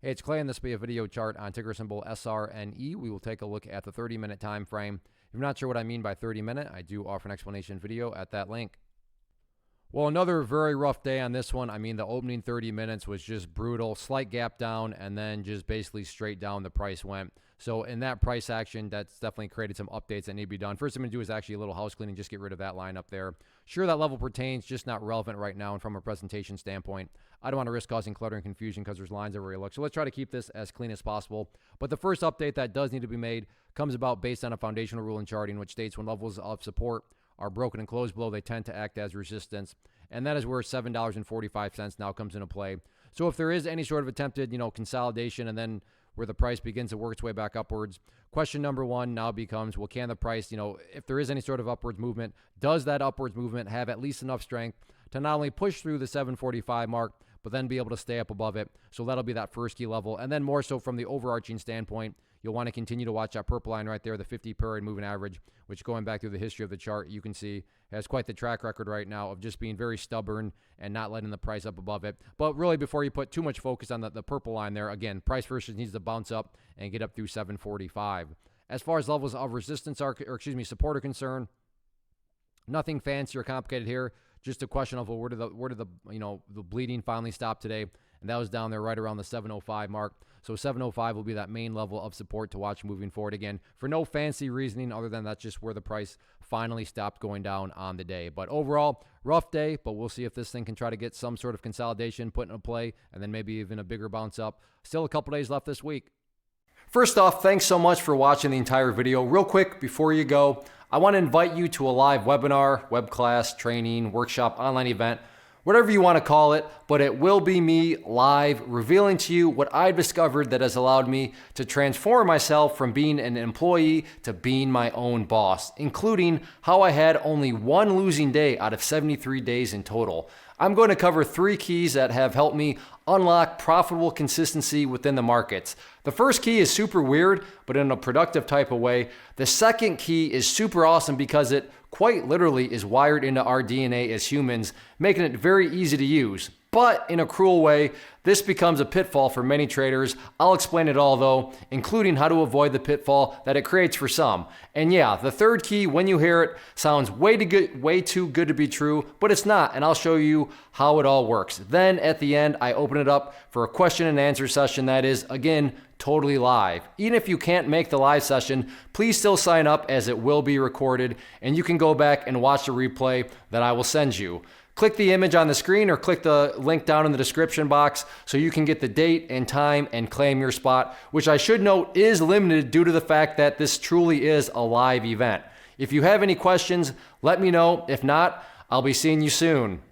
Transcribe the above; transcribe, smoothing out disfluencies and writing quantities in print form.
Hey, it's Clay, and this will be a video chart on ticker symbol SRNE. We will take a look at the 30-minute time frame. If you're not sure what I mean by 30-minute, I do offer an explanation video at that link. Well, another very rough day on this one. I mean, the opening 30 minutes was just brutal. Slight gap down, and then just basically straight down the price went. So in that price action, that's definitely created some updates that need to be done. First I'm going to do is actually a little house cleaning, just get rid of that line up there. Sure, that level pertains, just not relevant right now. And from a presentation standpoint, I don't want to risk causing clutter and confusion because there's lines everywhere you look. So let's try to keep this as clean as possible. But the first update that does need to be made comes about based on a foundational rule in charting, which states when levels of support are broken and closed below, they tend to act as resistance. And that is where $7.45 now comes into play. So if there is any sort of attempted, consolidation and then where the price begins to work its way back upwards, question number one now becomes, well, can the price, if there is any sort of upwards movement, does that upwards movement have at least enough strength to not only push through the 745 mark, but then be able to stay up above it? So that'll be that first key level. And then more so from the overarching standpoint, you'll want to continue to watch that purple line right there, the 50-period moving average, which going back through the history of the chart, you can see has quite the track record right now of just being very stubborn and not letting the price up above it. But really, before you put too much focus on the purple line there, again, price first needs to bounce up and get up through 745. As far as levels of resistance support are concerned, nothing fancy or complicated here. Just a question of, well, where did the bleeding finally stop today? And that was down there right around the 705 mark. So 705 will be that main level of support to watch moving forward, again, for no fancy reasoning other than that's just where the price finally stopped going down on the day. But overall, rough day, but we'll see if this thing can try to get some sort of consolidation put into play and then maybe even a bigger bounce up. Still a couple days left this week. First off, thanks so much for watching the entire video. Real quick, before you go, I want to invite you to a live webinar, web class, training, workshop, online event, whatever you want to call it, but it will be me live revealing to you what I've discovered that has allowed me to transform myself from being an employee to being my own boss, including how I had only one losing day out of 73 days in total. I'm going to cover 3 keys that have helped me unlock profitable consistency within the markets. The first key is super weird, but in a productive type of way. The second key is super awesome because it quite literally is wired into our DNA as humans, making it very easy to use. But in a cruel way, this becomes a pitfall for many traders. I'll explain it all though, including how to avoid the pitfall that it creates for some. And yeah, the third key, when you hear it, sounds way too good to be true, but it's not, and I'll show you how it all works. Then at the end, I open it up for a question and answer session that is, again, totally live. Even if you can't make the live session, please still sign up as it will be recorded, and you can go back and watch the replay that I will send you. Click the image on the screen or click the link down in the description box so you can get the date and time and claim your spot, which I should note is limited due to the fact that this truly is a live event. If you have any questions, let me know. If not, I'll be seeing you soon.